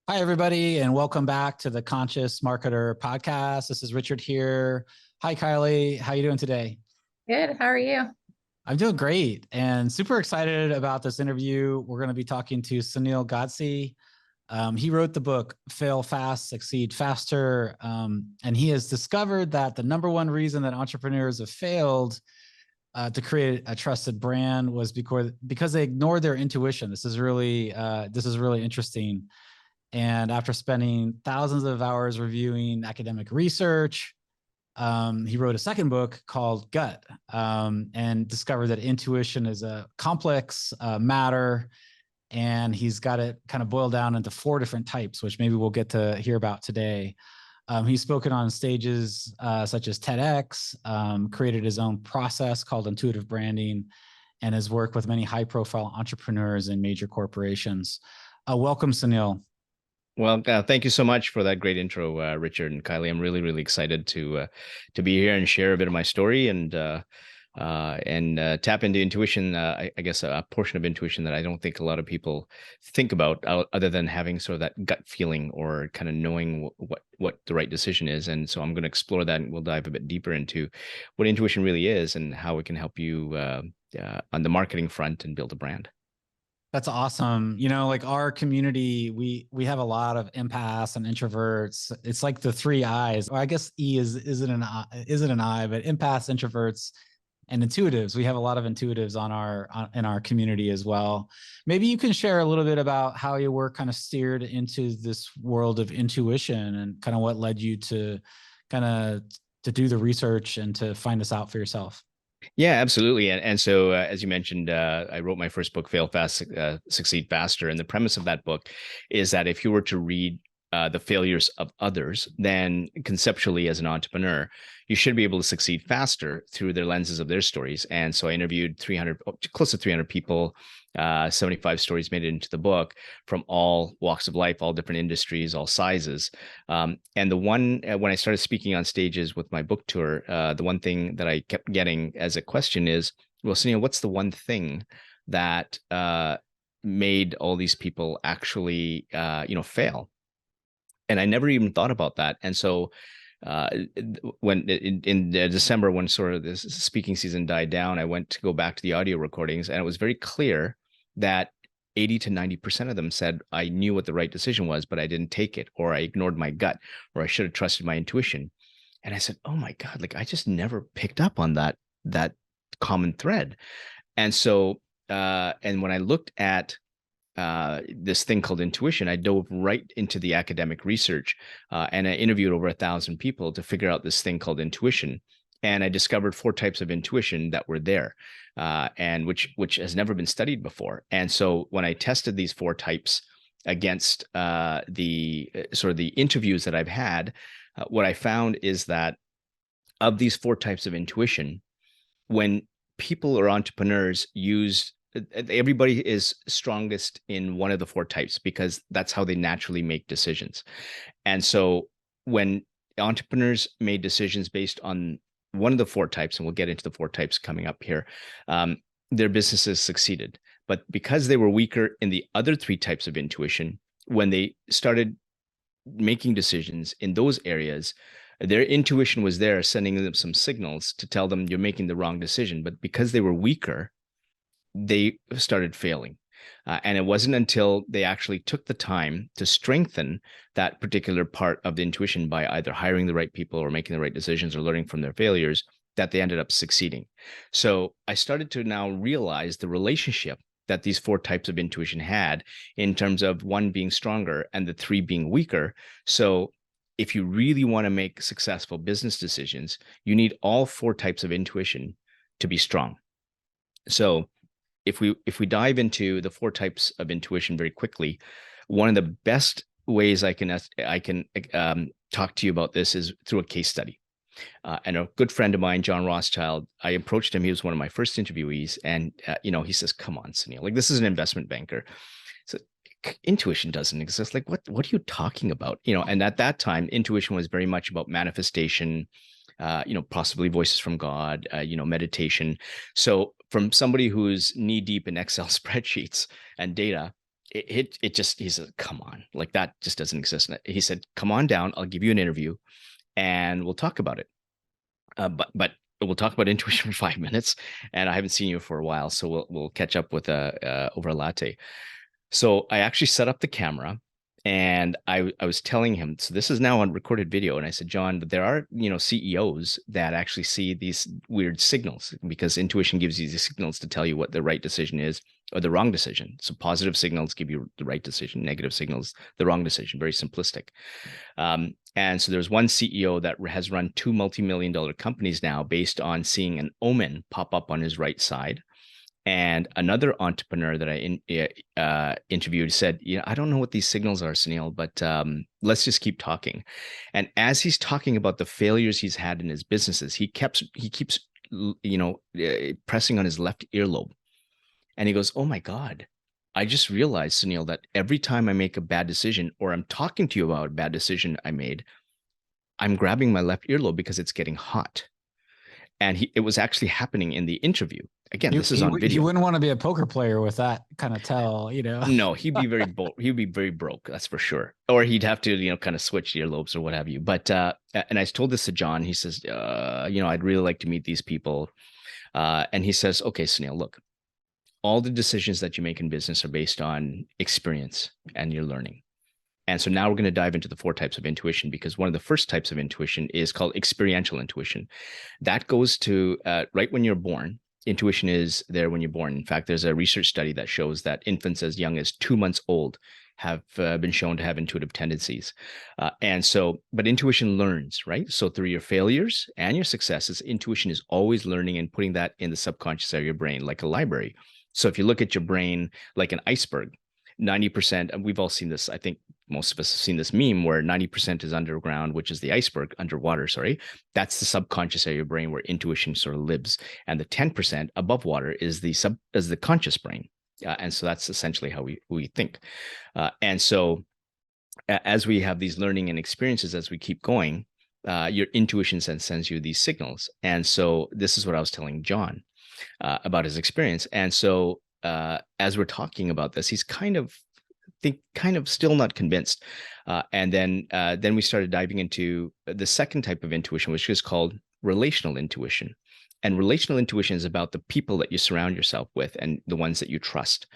Hi, everybody, and welcome back to the Conscious Marketer podcast. This is Richard here. Hi, Kylie. How are you doing today? Good. How are you? I'm doing great and super excited about this interview. We're going to be talking to Sunil Godse. He wrote the book Fail Fast, Succeed Faster. And he has discovered that the number one reason that entrepreneurs have failed to create a trusted brand was because they ignored their intuition. This is really interesting. And after spending thousands of hours reviewing academic research, he wrote a second book called Gut, and discovered that intuition is a complex matter. And he's got it kind of boiled down into 4 different types, which maybe we'll get to hear about today. He's spoken on stages such as TEDx, created his own process called intuitive branding, and has worked with many high-profile entrepreneurs and major corporations. Welcome, Sunil. Well, thank you so much for that great intro, Richard and Kylie. I'm really, really excited to be here and share a bit of my story and tap into intuition. I guess a portion of intuition that I don't think a lot of people think about, other than having sort of that gut feeling or kind of knowing what the right decision is. And so I'm going to explore that, and we'll dive a bit deeper into what intuition really is and how it can help you on the marketing front and build a brand. That's awesome. You know, like our community, we have a lot of empaths and introverts. It's like the 3 I's. Or I guess isn't an I, but empaths, introverts, and intuitives. We have a lot of intuitives in our community as well. Maybe you can share a little bit about how you were kind of steered into this world of intuition and kind of what led you to do the research and to find this out for yourself. Yeah, absolutely. And so, as you mentioned, I wrote my first book, Fail Fast, Succeed Faster. And the premise of that book is that if you were to read the failures of others, then conceptually as an entrepreneur, you should be able to succeed faster through their lenses of their stories. And so I interviewed close to 300 people, 75 stories made it into the book from all walks of life, all different industries, all sizes. And the one, when I started speaking on stages with my book tour, the one thing that I kept getting as a question is, well, Sunil, what's the one thing that made all these people actually, fail? And I never even thought about that. And so when in December, when sort of this speaking season died down, I went to go back to the audio recordings, and it was very clear that 80 to 90% of them said, I knew what the right decision was, but I didn't take it, or I ignored my gut, or I should have trusted my intuition. And I said, oh my God, like I just never picked up on that common thread. And so, and when I looked at this thing called intuition, I dove right into the academic research, and I interviewed over 1,000 people to figure out this thing called intuition. And I discovered 4 types of intuition that were there, and which has never been studied before. And so when I tested these 4 types against the sort of the interviews that I've had, what I found is that of these 4 types of intuition, when people or entrepreneurs use, everybody is strongest in one of the 4 types because that's how they naturally make decisions. And so when entrepreneurs made decisions based on one of the 4 types, and we'll get into the 4 types coming up here, their businesses succeeded. But because they were weaker in the other 3 types of intuition, when they started making decisions in those areas, their intuition was there sending them some signals to tell them you're making the wrong decision. But because they were weaker, they started failing. And it wasn't until they actually took the time to strengthen that particular part of the intuition by either hiring the right people or making the right decisions or learning from their failures that they ended up succeeding. So I started to now realize the relationship that these 4 types of intuition had in terms of 1 being stronger and the 3 being weaker. So if you really want to make successful business decisions, you need all 4 types of intuition to be strong. So if we dive into the 4 types of intuition very quickly, one of the best ways I can talk to you about this is through a case study. And a good friend of mine, John Rothschild, I approached him. He was one of my first interviewees, and he says, "Come on, Sunil, like this is an investment banker. So intuition doesn't exist. Like what are you talking about?" And at that time, intuition was very much about manifestation, possibly voices from God, meditation. So from somebody who's knee deep in Excel spreadsheets and data, it just, he said, come on, like that just doesn't exist. He said, come on down, I'll give you an interview and we'll talk about it. But we'll talk about intuition for 5 minutes, and I haven't seen you for a while, so we'll catch up with over a latte. So I actually set up the camera, and I was telling him, so this is now on recorded video, and I said, John, but there are, CEOs that actually see these weird signals, because intuition gives you the signals to tell you what the right decision is or the wrong decision. So positive signals give you the right decision, negative signals the wrong decision. Very simplistic. And so there's one CEO that has run 2 multi-million-dollar companies now based on seeing an omen pop up on his right side. And another entrepreneur that I interviewed said, I don't know what these signals are, Sunil, but let's just keep talking. And as he's talking about the failures he's had in his businesses, he keeps pressing on his left earlobe. And he goes, oh my God, I just realized, Sunil, that every time I make a bad decision, or I'm talking to you about a bad decision I made, I'm grabbing my left earlobe because it's getting hot. And it was actually happening in the interview. Again, this is on video. You wouldn't want to be a poker player with that kind of tell, No, he'd be very he'd be very broke, that's for sure. Or he'd have to, kind of switch earlobes or what have you. But and I told this to John. He says, I'd really like to meet these people. And he says, okay, Sunil, look, all the decisions that you make in business are based on experience and your learning. And so now we're going to dive into the 4 types of intuition, because one of the first types of intuition is called experiential intuition. That goes to right when you're born. Intuition is there when you're born. In fact, there's a research study that shows that infants as young as 2 months old have been shown to have intuitive tendencies. But intuition learns, right? So through your failures and your successes, intuition is always learning and putting that in the subconscious area of your brain, like a library. So if you look at your brain like an iceberg, 90%, and we've all seen this, I think most of us have seen this meme where 90% is underground, which is the iceberg, underwater, sorry. That's the subconscious area of your brain where intuition sort of lives. And the 10% above water is the conscious brain. And so that's essentially how we think. And so as we have these learning and experiences, as we keep going, your intuition sends you these signals. And so this is what I was telling John about his experience. And so as we're talking about this, he's kind of still not convinced. And then we started diving into the second type of intuition, which is called relational intuition. And relational intuition is about the people that you surround yourself with and the ones that you trust.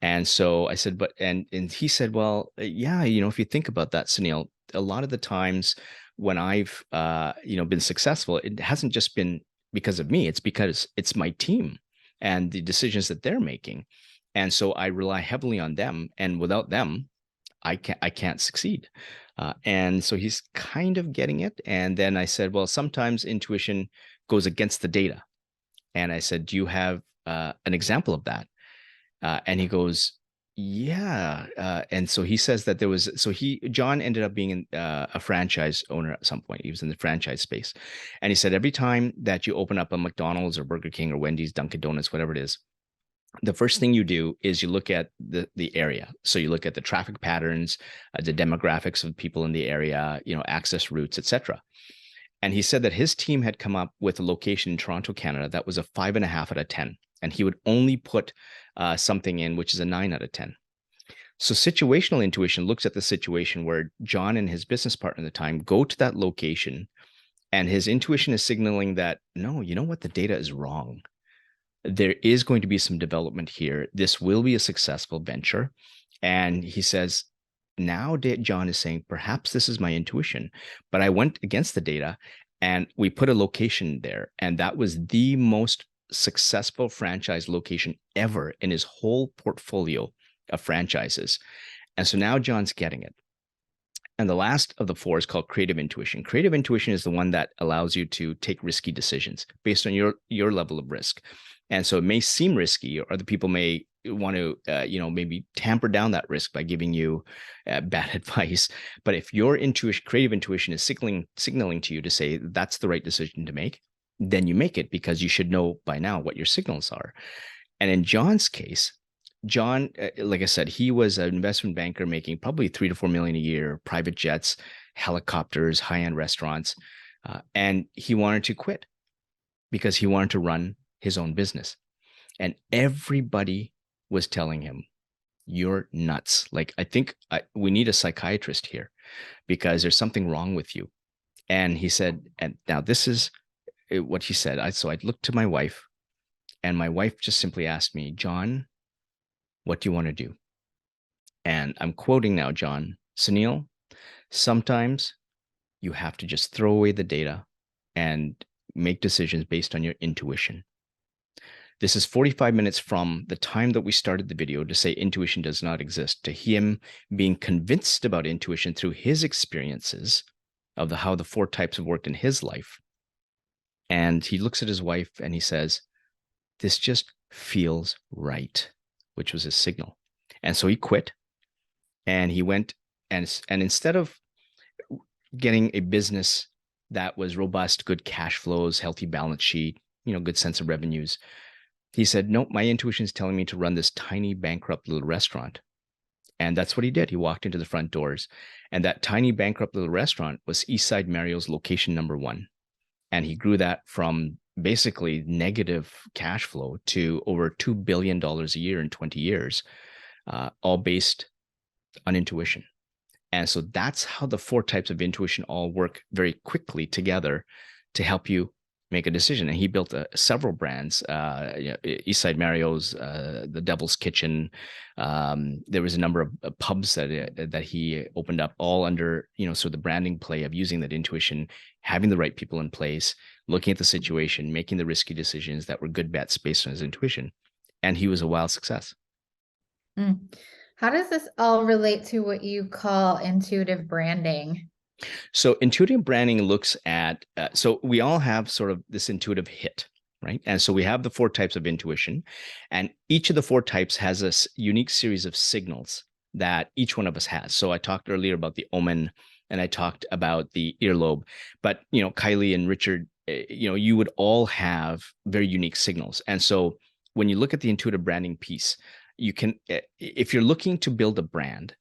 And so I said, and he said, well, yeah, if you think about that, Sunil, a lot of the times when I've, been successful, it hasn't just been because of me. It's because it's my team and the decisions that they're making. And so I rely heavily on them, and without them, I can't succeed. And so he's kind of getting it. And then I said, well, sometimes intuition goes against the data. And I said, do you have an example of that? And he goes, yeah. And so he says that John ended up being a franchise owner at some point. He was in the franchise space. And he said, every time that you open up a McDonald's or Burger King or Wendy's, Dunkin' Donuts, whatever it is, the first thing you do is you look at the area. So you look at the traffic patterns, the demographics of people in the area, access routes, etc. And he said that his team had come up with a location in Toronto, Canada, that was a 5.5 out of 10. And he would only put something in, which is a 9 out of 10. So situational intuition looks at the situation where John and his business partner at the time go to that location, and his intuition is signaling that, no, you know what? The data is wrong. There is going to be some development here. This will be a successful venture. And he says, now John is saying, perhaps this is my intuition, but I went against the data and we put a location there. And that was the most successful franchise location ever in his whole portfolio of franchises. And so now John's getting it. And the last of the 4 is called creative intuition. Creative intuition is the one that allows you to take risky decisions based on your level of risk. And so it may seem risky, or the people may want to, maybe tamper down that risk by giving you bad advice. But if your creative intuition is signaling to you to say that's the right decision to make, then you make it, because you should know by now what your signals are. And in John's case, John, like I said, he was an investment banker making probably $3 to $4 million a year, private jets, helicopters, high-end restaurants. And he wanted to quit because he wanted to run his own business. And everybody was telling him, you're nuts. Like, I think we need a psychiatrist here because there's something wrong with you. And he said, and now this is what he said. So I looked to my wife, and my wife just simply asked me, John, what do you want to do? And I'm quoting now, John, Sunil, sometimes you have to just throw away the data and make decisions based on your intuition. This is 45 minutes from the time that we started the video to say intuition does not exist, to him being convinced about intuition through his experiences of how the 4 types have worked in his life. And he looks at his wife and he says, this just feels right, which was his signal. And so he quit, and he went and instead of getting a business that was robust, good cash flows, healthy balance sheet, good sense of revenues, he said, nope, my intuition is telling me to run this tiny bankrupt little restaurant. And that's what he did. He walked into the front doors, and that tiny bankrupt little restaurant was Eastside Mario's location number 1. And he grew that from basically negative cash flow to over $2 billion a year in 20 years, all based on intuition. And so that's how the 4 types of intuition all work very quickly together to help you make a decision. And he built several brands, Eastside Mario's, the Devil's Kitchen. There was a number of pubs that he opened up, all under, so the branding play of using that intuition, having the right people in place, looking at the situation, making the risky decisions that were good bets based on his intuition. And he was a wild success. How does this all relate to what you call intuitive branding? So intuitive branding looks at, so we all have sort of this intuitive hit, right? And so we have the 4 types of intuition, and each of the 4 types has a unique series of signals that each one of us has. So I talked earlier about the omen, and I talked about the earlobe, but, Kylie and Richard, you would all have very unique signals. And so when you look at the intuitive branding piece, you can, if you're looking to build a brand,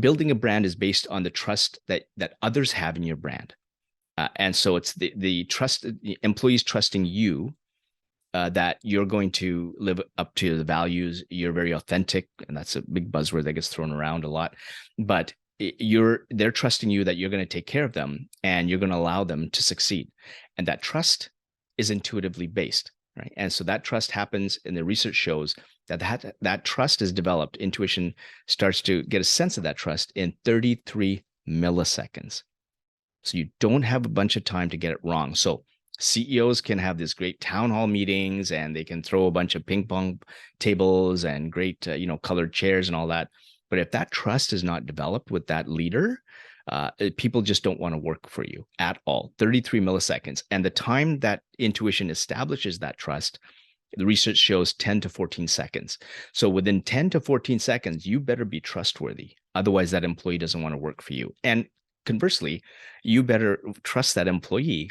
building a brand is based on the trust that others have in your brand. And so it's the trust, the employees trusting you, that you're going to live up to the values. You're very authentic. And that's a big buzzword that gets thrown around a lot, but they're trusting you that you're going to take care of them and you're going to allow them to succeed. And that trust is intuitively based, right? And so that trust happens, and the research shows that trust is developed. Intuition starts to get a sense of that trust in 33 milliseconds. So you don't have a bunch of time to get it wrong. So CEOs can have these great town hall meetings, and they can throw a bunch of ping pong tables and great, colored chairs and all that. But if that trust is not developed with that leader, people just don't want to work for you at all. 33 milliseconds. And the time that intuition establishes that trust, the research shows 10 to 14 seconds. So within 10 to 14 seconds, you better be trustworthy. Otherwise, that employee doesn't want to work for you. And conversely, you better trust that employee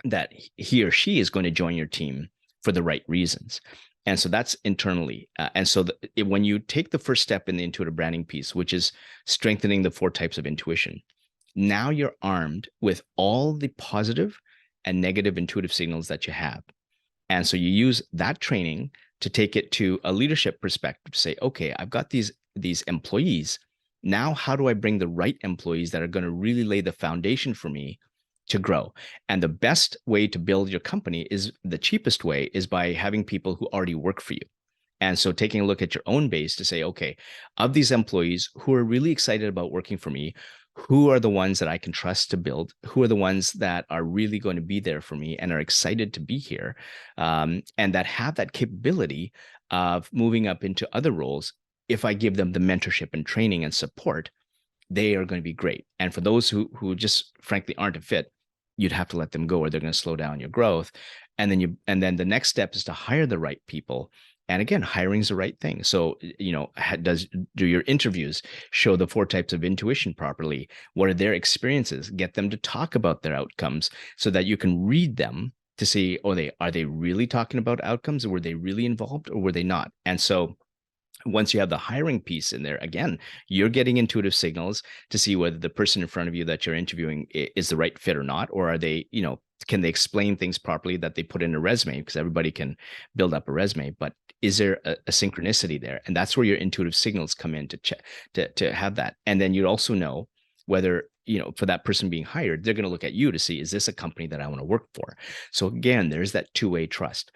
that he or she is going to join your team for the right reasons. And so that's internally. And so when you take the first step in the intuitive branding piece, which is strengthening the 4 types of intuition, now you're armed with all the positive and negative intuitive signals that you have. And so you use that training to take it to a leadership perspective, to say, okay, I've got these employees. Now, how do I bring the right employees that are going to really lay the foundation for me to grow? And the best way to build your company, is the cheapest way, is by having people who already work for you. And so taking a look at your own base to say, okay, of these employees who are really excited about working for me, who are the ones that I can trust to build? Who are the ones that are really going to be there for me and are excited to be here, and that have that capability of moving up into other roles? If I give them the mentorship and training and support, they are going to be great. And for those who just frankly aren't a fit, you'd have to let them go, or they're going to slow down your growth. And then the next step is to hire the right people. And again, hiring is the right thing. So, do your interviews show the 4 types of intuition properly? What are their experiences? Get them to talk about their outcomes so that you can read them to see, are they really talking about outcomes? Or were they really involved, or were they not? And so once you have the hiring piece in there, again, you're getting intuitive signals to see whether the person in front of you that you're interviewing is the right fit or not, or are they, Can they explain things properly that they put in a resume? Because everybody can build up a resume, but is there a synchronicity there? And that's where your intuitive signals come in to check, to have that. And then you'd also know whether, for that person being hired, they're going to look at you to see, is this a company that I want to work for? So again, there's that two-way trust.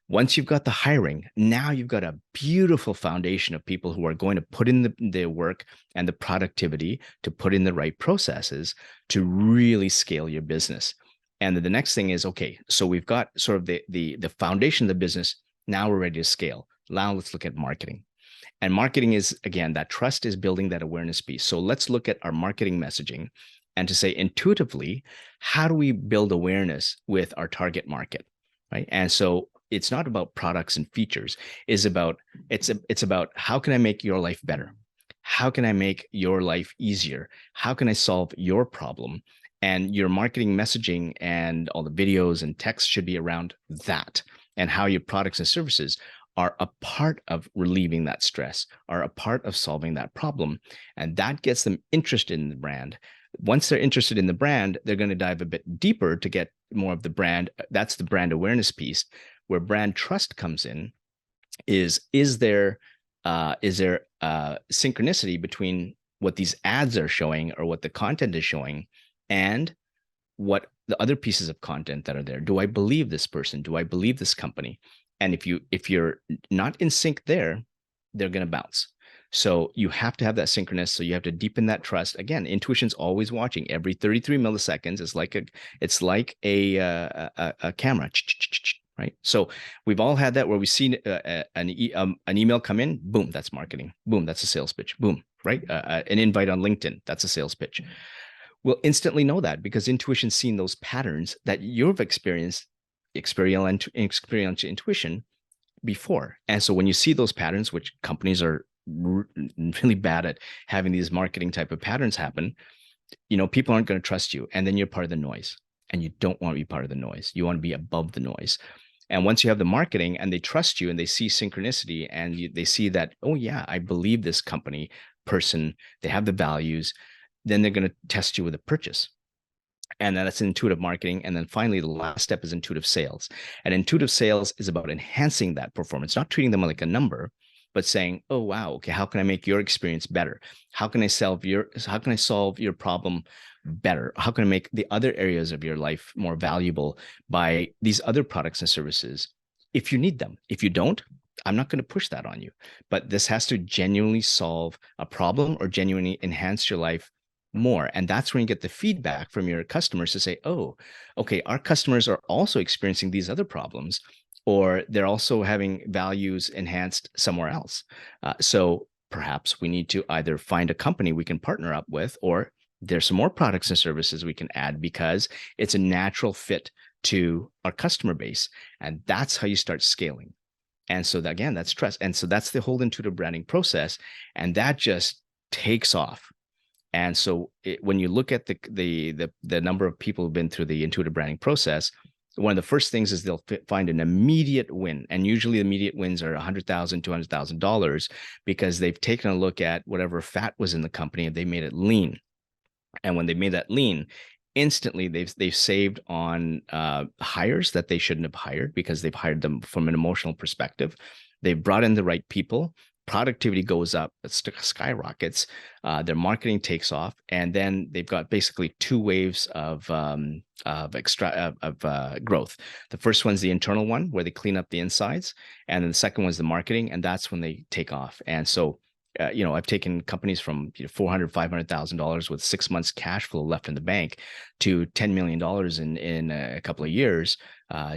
Once you've got the hiring, now you've got a beautiful foundation of people who are going to put in the work and the productivity to put in the right processes to really scale your business. And then the next thing is, okay, so we've got sort of the foundation of the business. Now we're ready to scale. Now let's look at marketing. And marketing is, again, that trust is building that awareness piece. So let's look at our marketing messaging and to say intuitively, how do we build awareness with our target market, right? And so it's not about products and features. It's about how can I make your life better? How can I make your life easier? How can I solve your problem? And your marketing messaging and all the videos and text should be around that, and how your products and services are a part of relieving that stress, are a part of solving that problem. And that gets them interested in the brand. Once they're interested in the brand, they're going to dive a bit deeper to get more of the brand. That's the brand awareness piece. Where brand trust comes in is there synchronicity between what these ads are showing or what the content is showing and what the other pieces of content that are there? Do I believe this person? Do I believe this company? And if you're not in sync there, they're going to bounce. So you have to have that synchronous. So you have to deepen that trust. Again, intuition's always watching. Every 33 milliseconds, it's like a camera, right? So we've all had that where we've seen an email come in. Boom, that's marketing. Boom, that's a sales pitch. Boom, right? An invite on LinkedIn, that's a sales pitch. We'll instantly know that because intuition's seen those patterns that you've experienced, experiential intuition before. And so when you see those patterns, which companies are really bad at having these marketing type of patterns happen, people aren't going to trust you. And then you're part of the noise, and you don't want to be part of the noise. You want to be above the noise. And once you have the marketing and they trust you and they see synchronicity and they see that, oh yeah, I believe this company person, they have the values, then they're going to test you with a purchase. And then that's intuitive marketing. And then finally, the last step is intuitive sales. And intuitive sales is about enhancing that performance, not treating them like a number, but saying, oh, wow, okay, how can I make your experience better? How can I solve your problem better? How can I make the other areas of your life more valuable by these other products and services if you need them? If you don't, I'm not going to push that on you. But this has to genuinely solve a problem or genuinely enhance your life more. And that's when you get the feedback from your customers to say, oh, okay, our customers are also experiencing these other problems, or they're also having values enhanced somewhere else. So perhaps we need to either find a company we can partner up with, or there's some more products and services we can add because it's a natural fit to our customer base. And that's how you start scaling. And so again, that's trust. And so that's the whole intuitive branding process. And that just takes off. And so when you look at the number of people who've been through the intuitive branding process, one of the first things is they'll find an immediate win. And usually the immediate wins are $100,000, $200,000 because they've taken a look at whatever fat was in the company and they made it lean. And when they made that lean, instantly they've saved on hires that they shouldn't have hired because they've hired them from an emotional perspective. They've brought in the right people. Productivity goes up, it skyrockets, their marketing takes off, and then they've got basically two waves of growth. The first one's the internal one where they clean up the insides, and then the second one's the marketing, and that's when they take off. And so, I've taken companies from $400,000, $500,000 with 6 months cash flow left in the bank to $10 million in a couple of years,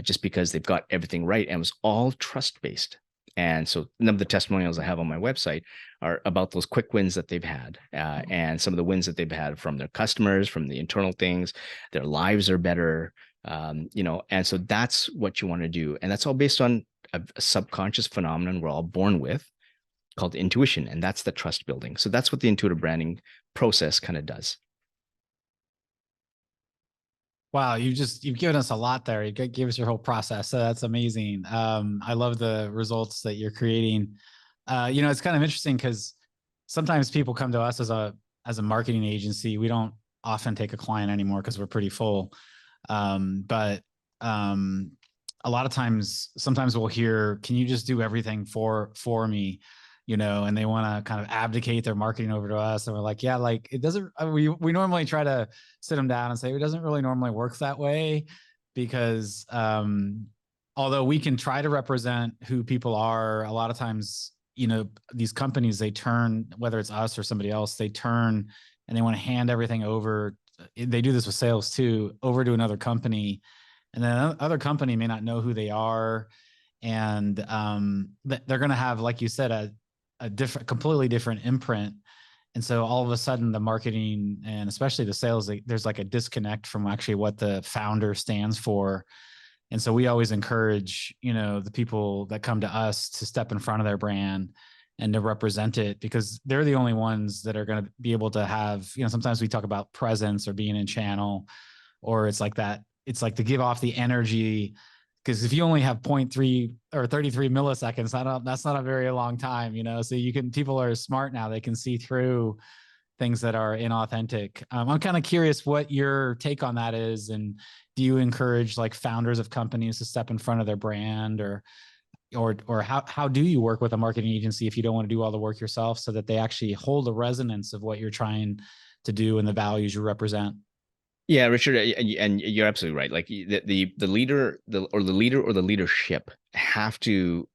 just because they've got everything right, and it was all trust based. And so none of the testimonials I have on my website are about those quick wins that they've had, and some of the wins that they've had from their customers, from the internal things. Their lives are better, and so that's what you want to do. And that's all based on a subconscious phenomenon we're all born with called intuition. And that's the trust building. So that's what the intuitive branding process kind of does. Wow, you've given us a lot there. You gave us your whole process. So that's amazing. I love the results that you're creating. It's kind of interesting because sometimes people come to us as a marketing agency. We don't often take a client anymore because we're pretty full. But a lot of times, sometimes we'll hear, can you just do everything for me? And they want to kind of abdicate their marketing over to us. And we're like, yeah, like it doesn't, we normally try to sit them down and say, it doesn't really normally work that way, because although we can try to represent who people are, a lot of times, these companies, they turn, whether it's us or somebody else, they turn and they want to hand everything over. They do this with sales too, over to another company. And then other company may not know who they are. And they're going to have, like you said, a different, completely different imprint. And so all of a sudden the marketing and especially the sales, there's like a disconnect from actually what the founder stands for. And so we always encourage, the people that come to us to step in front of their brand and to represent it, because they're the only ones that are going to be able to have, sometimes we talk about presence or being in channel, or it's like that. It's like to give off the energy, because if you only have 0.3 or 33 milliseconds, that's not a very long time, so people are smart now. They can see through things that are inauthentic. I'm kind of curious what your take on that is. And do you encourage like founders of companies to step in front of their brand, or how do you work with a marketing agency if you don't want to do all the work yourself, so that they actually hold the resonance of what you're trying to do and the values you represent? Yeah, Richard, and you're absolutely right. Like the leader, or the leadership have to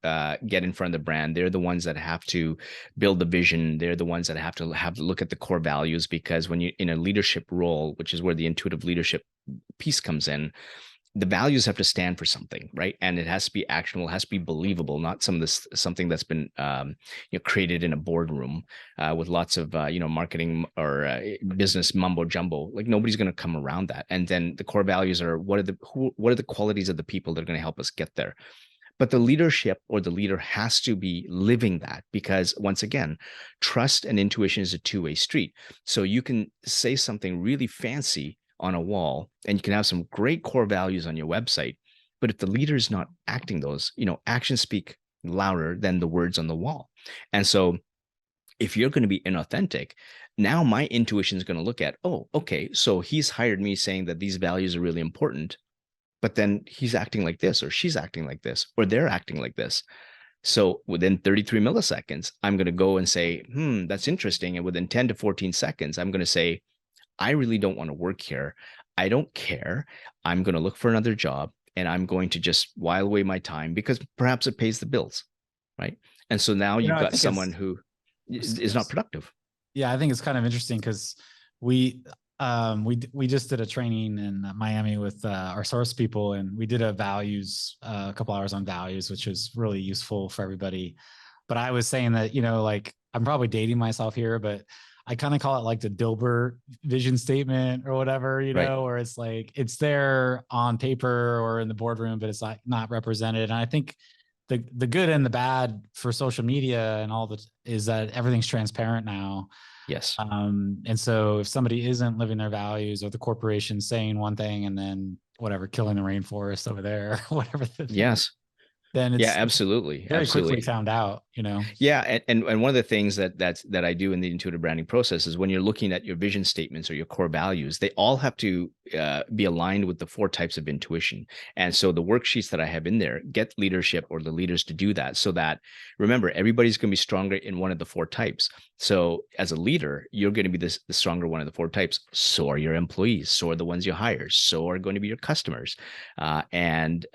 get in front of the brand. They're the ones that have to build the vision. They're the ones that have to look at the core values, because when you're in a leadership role, which is where the intuitive leadership piece comes in, the values have to stand for something, right? And it has to be actionable, it has to be believable, not something that's been created in a boardroom with lots of marketing or business mumbo jumbo. Like nobody's going to come around that. And then the core values are what are the qualities of the people that are going to help us get there. But the leadership or the leader has to be living that, because once again, trust and intuition is a two-way street. So you can say something really fancy on a wall, and you can have some great core values on your website, but if the leader is not acting those, actions speak louder than the words on the wall. And so if you're going to be inauthentic, now my intuition is going to look at, oh, okay, so he's hired me saying that these values are really important, but then he's acting like this, or she's acting like this, or they're acting like this. So within 33 milliseconds, I'm going to go and say, that's interesting. And within 10 to 14 seconds, I'm going to say, I really don't want to work here. I don't care. I'm going to look for another job, and I'm going to just while away my time because perhaps it pays the bills, right? And so now you've got someone who is not productive. Yeah, I think it's kind of interesting because we just did a training in Miami with our source people, and we did a couple hours on values, which was really useful for everybody. But I was saying that, like I'm probably dating myself here, but I kind of call it like the Dilbert vision statement or whatever, right. Where it's like, it's there on paper or in the boardroom, but it's like not represented. And I think the good and the bad for social media and all that is that everything's transparent now. Yes. And so if somebody isn't living their values, or the corporation saying one thing and then whatever, killing the rainforest over there, whatever. Yes. Then it's absolutely. very quickly found out, Yeah. And one of the things that I do in the intuitive branding process is when you're looking at your vision statements or your core values, they all have to be aligned with the 4 types of intuition. And so the worksheets that I have in there get leadership or the leaders to do that, so that, remember, everybody's going to be stronger in one of the 4 types. So as a leader, you're going to be the stronger one of the 4 types. So are your employees. So are the ones you hire. So are going to be your customers. And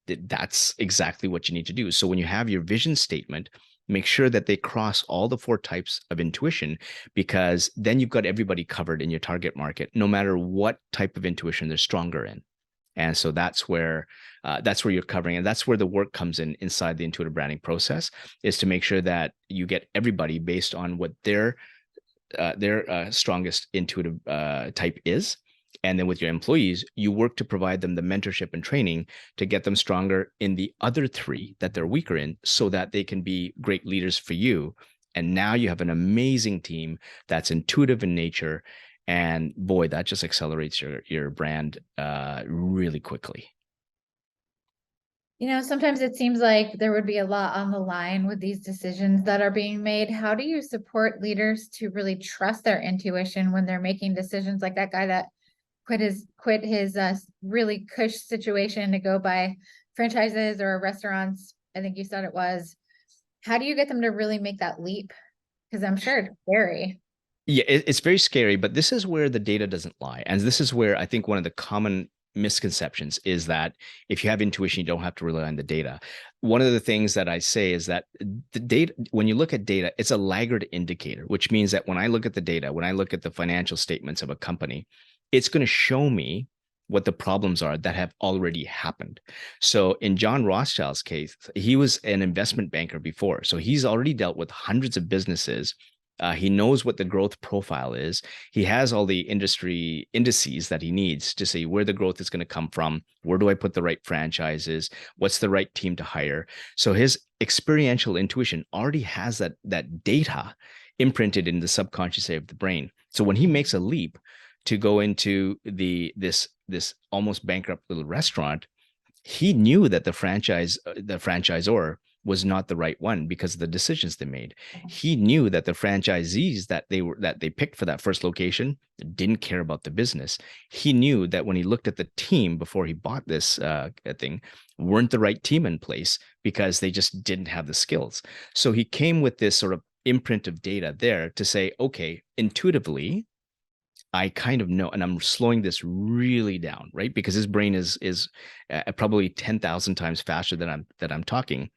that's exactly what you need to do. So when you have your vision statement, make sure that they cross all the 4 types of intuition, because then you've got everybody covered in your target market, no matter what type of intuition they're stronger in. And so that's where you're covering, and that's where the work comes in inside the intuitive branding process, is to make sure that you get everybody based on what their strongest intuitive type is. And then with your employees, you work to provide them the mentorship and training to get them stronger in the other 3 that they're weaker in, so that they can be great leaders for you. And now you have an amazing team that's intuitive in nature. And boy, that just accelerates your brand really quickly. Sometimes it seems like there would be a lot on the line with these decisions that are being made. How do you support leaders to really trust their intuition when they're making decisions, like that guy that quit his really cush situation to go buy franchises or restaurants, I think you said it was. How do you get them to really make that leap? Because I'm sure it's scary. Yeah, it's very scary, but this is where the data doesn't lie. And this is where I think one of the common misconceptions is that if you have intuition, you don't have to rely on the data. One of the things that I say is that the data, when you look at data, it's a laggard indicator, which means that when I look at the data, when I look at the financial statements of a company, it's going to show me what the problems are that have already happened. So in John Rothschild's case, he was an investment banker before. So he's already dealt with hundreds of businesses. He knows what the growth profile is. He has all the industry indices that he needs to see where the growth is going to come from. Where do I put the right franchises? What's the right team to hire? So his experiential intuition already has that data imprinted in the subconscious area of the brain. So when he makes a leap to go into this almost bankrupt little restaurant, he knew that the franchisor was not the right one because of the decisions they made. He knew that the franchisees that they picked for that first location didn't care about the business. He knew that when he looked at the team before he bought this thing, weren't the right team in place because they just didn't have the skills. So he came with this sort of imprint of data there to say, okay, intuitively, I kind of know, and I'm slowing this really down, right? Because his brain is probably 10,000 times faster than I'm talking.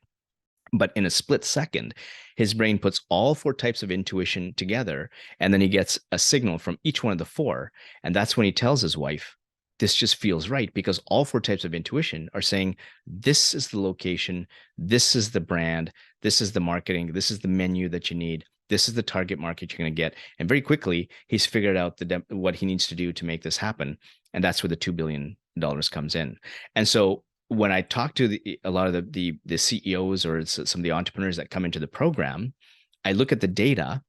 But in a split second, his brain puts all 4 types of intuition together, and then he gets a signal from each one of the 4. And that's when he tells his wife, this just feels right, because all 4 types of intuition are saying, this is the location, this is the brand, this is the marketing, this is the menu that you need, this is the target market you're going to get. And very quickly, he's figured out what he needs to do to make this happen. And that's where the $2 billion comes in. And so when I talk to a lot of the CEOs or some of the entrepreneurs that come into the program, I look at the data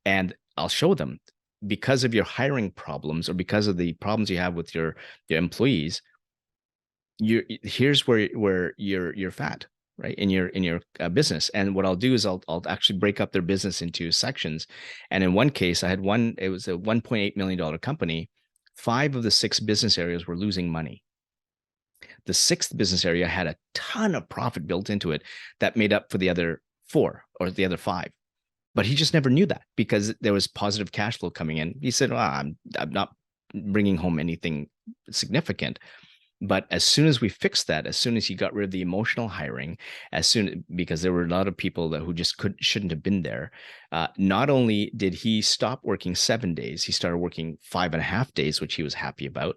and I'll show them, because of your hiring problems or because of the problems you have with your employees, here's where you're fat, right, in your business. And what I'll do is I'll actually break up their business into sections. And in one case, I had it was a $1.8 million company. 5 of the 6 business areas were losing money. The 6th business area had a ton of profit built into it that made up for the other 4 or the other 5. But he just never knew that because there was positive cash flow coming in. He said, I'm not bringing home anything significant. But as soon as we fixed that, as soon as he got rid of the emotional hiring, because there were a lot of people who just shouldn't have been there, not only did he stop working 7 days, he started working 5.5 days, which he was happy about.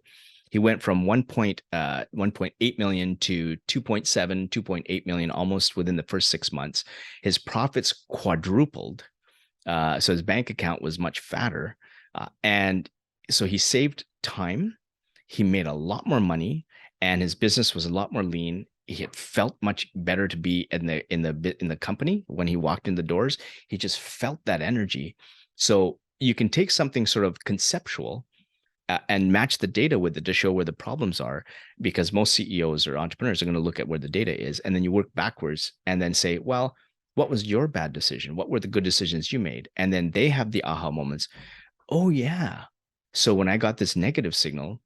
He went from 1.8 million to 2.8 million almost within the first 6 months. His profits quadrupled. So his bank account was much fatter. And so he saved time. He made a lot more money and his business was a lot more lean. It felt much better to be in the company. When he walked in the doors, he just felt that energy. So you can take something sort of conceptual and match the data with it to show where the problems are, because most CEOs or entrepreneurs are going to look at where the data is. And then you work backwards and then say, well, what was your bad decision? What were the good decisions you made? And then they have the aha moments. Oh, yeah. So when I got this negative signal,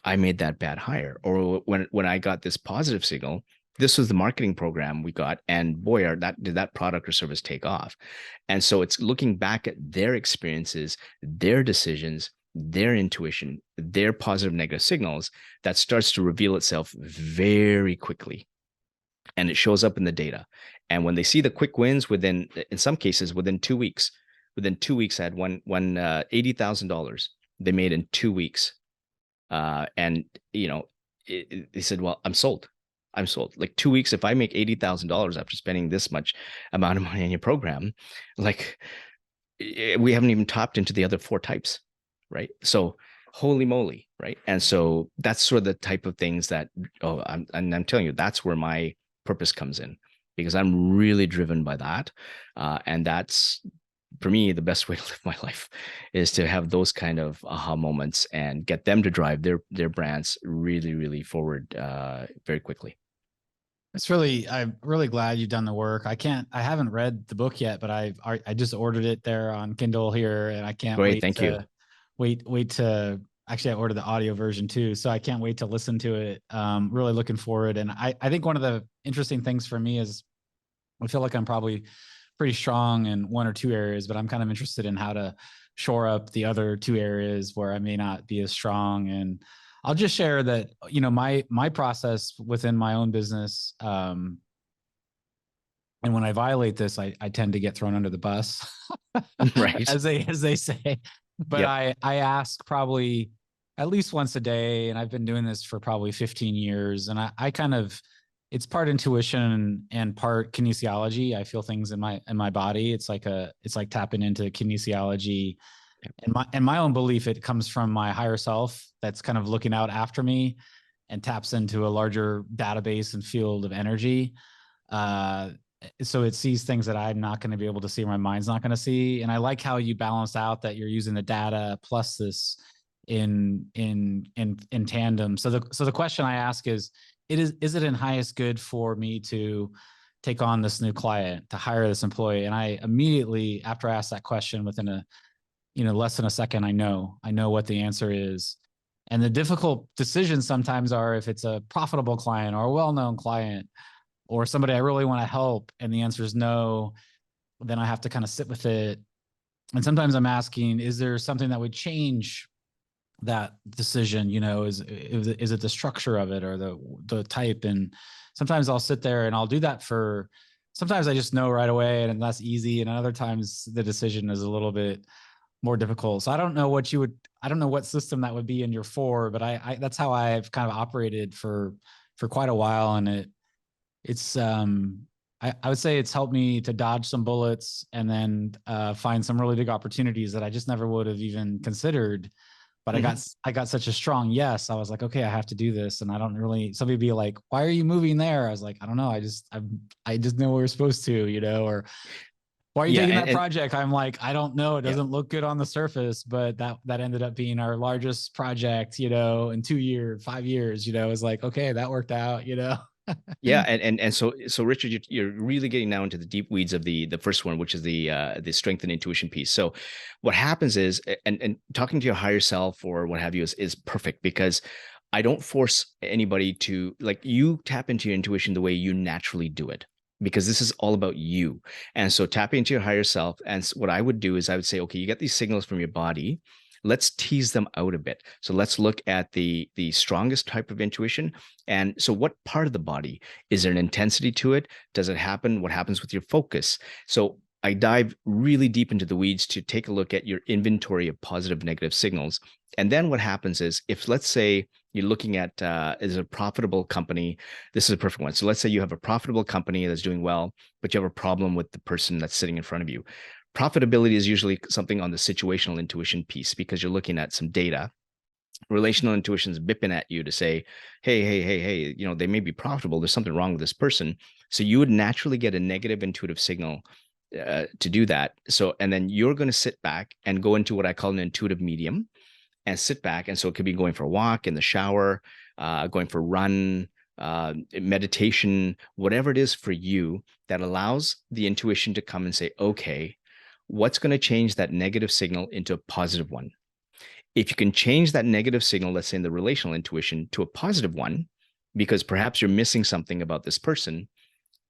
I made that bad hire. Or when I got this positive signal, this was the marketing program we got. And boy, did that product or service take off. And so it's looking back at their experiences, their decisions, their intuition, their positive, negative signals that starts to reveal itself very quickly. And it shows up in the data. And when they see the quick wins in some cases, within 2 weeks, I had one $80,000 they made in 2 weeks. And, they said, well, I'm sold. Like 2 weeks, if I make $80,000 after spending this much amount of money on your program, like we haven't even tapped into the other 4 types. Right. So holy moly. Right. And so that's sort of the type of things that, I'm telling you, that's where my purpose comes in, because I'm really driven by that. And that's, for me, the best way to live my life is to have those kind of aha moments and get them to drive their brands really, really forward very quickly. I'm really glad you've done the work. I haven't read the book yet, but I just ordered it there on Kindle here, and I can't Great, thank you. wait to actually I ordered the audio version too, so I can't wait to listen to it. Really looking forward. And I think one of the interesting things for me is I feel like I'm probably pretty strong in one or two areas, but I'm kind of interested in how to shore up the other two areas where I may not be as strong. And I'll just share that, you know, my process within my own business, and when I violate this, I tend to get thrown under the bus, Right. as they say. But Yep. I ask probably at least once a day, and I've been doing this for probably 15 years. And I kind of, it's part intuition and part kinesiology. I feel things in my body. It's like tapping into kinesiology. Yep. And my own belief, it comes from my higher self that's kind of looking out after me and taps into a larger database and field of energy. So it sees things that I'm not going to be able to see, or my mind's not going to see. And I like how you balance out that you're using the data plus this in tandem. So the question I ask is it in highest good for me to take on this new client, to hire this employee? And I immediately, after I ask that question, within less than a second, I know what the answer is. And the difficult decisions sometimes are if it's a profitable client or a well-known client or somebody I really want to help, and the answer is no, then I have to kind of sit with it. And sometimes I'm asking, is there something that would change that decision? Is it the structure of it or the type? And sometimes I'll sit there and I'll do that sometimes I just know right away and that's easy. And other times the decision is a little bit more difficult. So I don't know what system that would be in your four, but I that's how I've kind of operated for quite a while. And it's I would say it's helped me to dodge some bullets and then find some really big opportunities that I just never would have even considered. But I got such a strong yes. I was like, okay, I have to do this. And I don't really, somebody be like, why are you moving there? I was like, I don't know. I just know we're supposed to, or why are you taking that project? I'm like, I don't know. It doesn't look good on the surface, but that ended up being our largest project, in 2 years, 5 years, it's like, okay, that worked out, Yeah, and so Richard, you're really getting now into the deep weeds of the first one, which is the strength and intuition piece. So what happens is, and talking to your higher self or what have you is perfect, because I don't force anybody to, like, you tap into your intuition the way you naturally do it, because this is all about you. And so tapping into your higher self, and what I would do is I would say, okay, you get these signals from your body. Let's tease them out a bit. So let's look at the strongest type of intuition. And so what part of the body? Is there an intensity to it? Does it happen? What happens with your focus? So I dive really deep into the weeds to take a look at your inventory of positive, negative signals. And then what happens is, if let's say you're looking at is a profitable company, this is a perfect one. So let's say you have a profitable company that's doing well, but you have a problem with the person that's sitting in front of you. Profitability is usually something on the situational intuition piece, because you're looking at some data. Relational intuition is bipping at you to say, hey, they may be profitable. There's something wrong with this person. So you would naturally get a negative intuitive signal to do that. So, and then you're going to sit back and go into what I call an intuitive medium and sit back. And so it could be going for a walk, in the shower, going for a run, meditation, whatever it is for you that allows the intuition to come and say, okay, what's going to change that negative signal into a positive one? If you can change that negative signal, let's say in the relational intuition, to a positive one, because perhaps you're missing something about this person,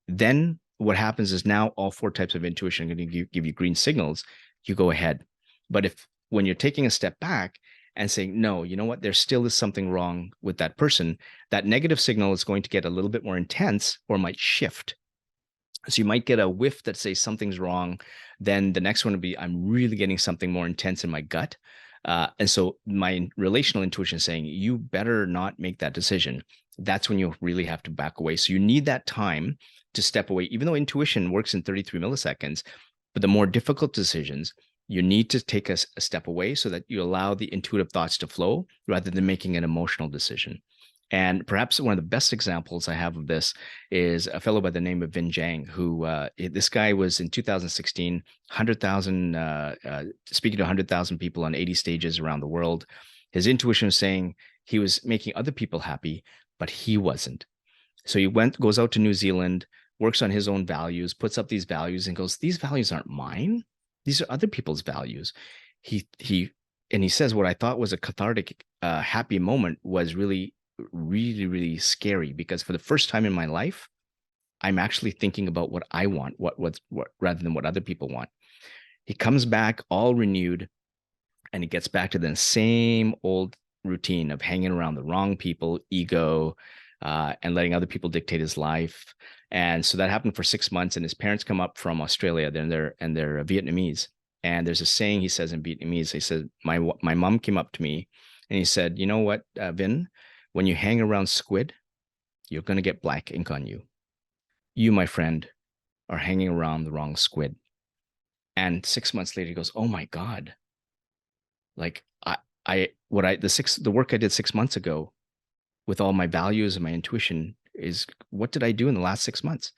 then what happens is now all four types of intuition are going to give you green signals. You go ahead. But when you're taking a step back and saying, no, you know what, there still is something wrong with that person, that negative signal is going to get a little bit more intense or might shift. So you might get a whiff that says something's wrong. Then the next one would be, I'm really getting something more intense in my gut. And so my relational intuition is saying, you better not make that decision. That's when you really have to back away. So you need that time to step away, even though intuition works in 33 milliseconds. But the more difficult decisions, you need to take a step away so that you allow the intuitive thoughts to flow rather than making an emotional decision. And perhaps one of the best examples I have of this is a fellow by the name of Vin Jiang, who this guy was in 2016, 100,000, speaking to 100,000 people on 80 stages around the world. His intuition was saying he was making other people happy, but he wasn't. So he goes out to New Zealand, works on his own values, puts up these values and goes, these values aren't mine. These are other people's values. He he says what I thought was a cathartic, happy moment was really, really, really scary, because for the first time in my life, I'm actually thinking about what I want, what rather than what other people want. He comes back all renewed, and he gets back to the same old routine of hanging around the wrong people, ego, and letting other people dictate his life. And so that happened for 6 months. And his parents come up from Australia, they're Vietnamese. And there's a saying he says in Vietnamese. He said, my mom came up to me and he said, you know what, Vin, when you hang around squid, you're going to get black ink on you. You, my friend, are hanging around the wrong squid. And 6 months later, he goes, oh my God. Like the work I did 6 months ago with all my values and my intuition is, what did I do in the last 6 months?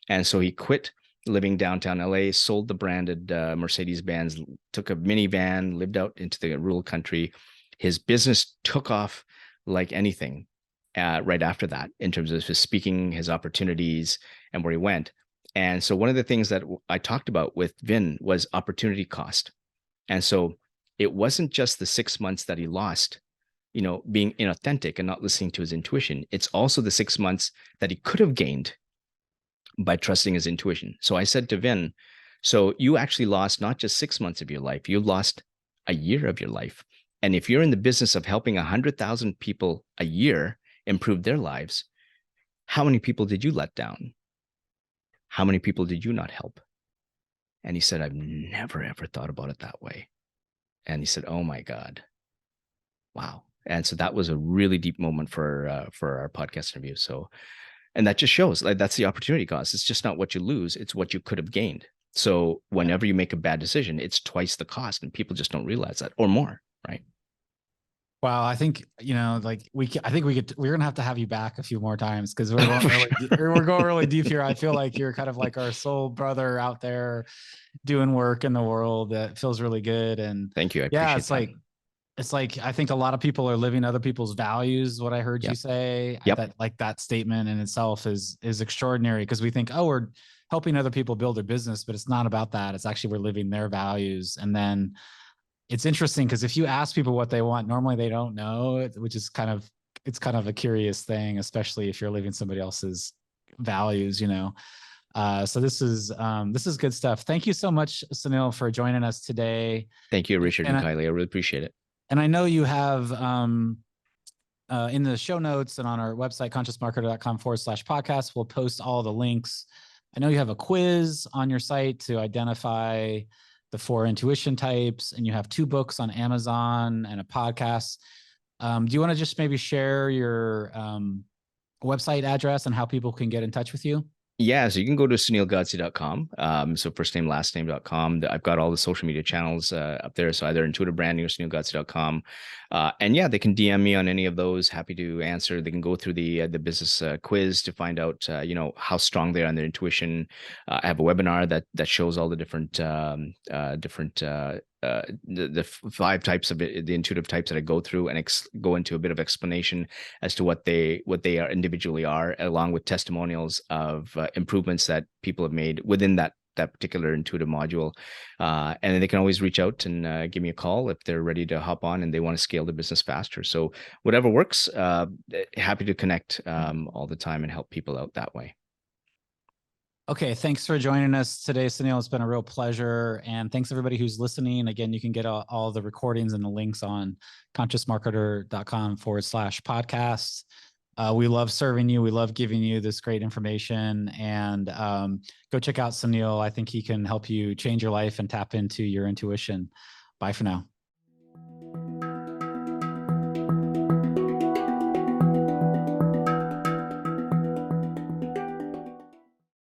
And so he quit living downtown LA, sold the branded Mercedes-Benz, took a minivan, lived out into the rural country. His business took off like anything right after that, in terms of his speaking, his opportunities, and where he went. And so one of the things that I talked about with Vin was opportunity cost. And so it wasn't just the 6 months that he lost, being inauthentic and not listening to his intuition. It's also the 6 months that he could have gained by trusting his intuition. So I said to Vin, so you actually lost not just 6 months of your life, you lost a year of your life. And if you're in the business of helping 100,000 people a year improve their lives, how many people did you let down? How many people did you not help? And he said, I've never, ever thought about it that way. And he said, oh my God, wow. And so that was a really deep moment for our podcast interview. So, and that just shows, like, that's the opportunity cost. It's just not what you lose, it's what you could have gained. So whenever you make a bad decision, it's twice the cost, and people just don't realize that, or more, right? Wow, I think we're gonna have to have you back a few more times, because we're going really deep here. I feel like you're kind of like our soul brother out there doing work in the world that feels really good. And thank you. I yeah, appreciate that. it's like I think a lot of people are living other people's values. What I heard you say, that statement in itself is extraordinary, because we think, oh, we're helping other people build their business, but it's not about that. It's actually we're living their values. And then it's interesting, because if you ask people what they want, normally they don't know, which is kind of a curious thing, especially if you're living somebody else's values, So this is good stuff. Thank you so much, Sunil, for joining us today. Thank you, Richard and Kylie. I really appreciate it. And I know you have in the show notes and on our website, consciousmarketer.com/podcast, we'll post all the links. I know you have a quiz on your site to identify the 4 intuition types, and you have 2 books on Amazon and a podcast. Do you want to just maybe share your website address and how people can get in touch with you? Yeah, so you can go to sunilgodse.com. So first name, last name.com. I've got all the social media channels up there. So either Intuitive Branding or sunilgodse.com. And yeah, they can DM me on any of those. Happy to answer. They can go through the business quiz to find out, how strong they are in their intuition. I have a webinar that shows all the different the 5 types of the intuitive types that I go through, and go into a bit of explanation as to what they are individually are, along with testimonials of improvements that people have made within that particular intuitive module. And then they can always reach out and give me a call if they're ready to hop on and they want to scale their business faster. So whatever works, happy to connect all the time and help people out that way. Okay, thanks for joining us today, Sunil. It's been a real pleasure. And thanks everybody who's listening. Again, you can get all the recordings and the links on consciousmarketer.com/podcast. We love serving you. We love giving you this great information. And go check out Sunil. I think he can help you change your life and tap into your intuition. Bye for now.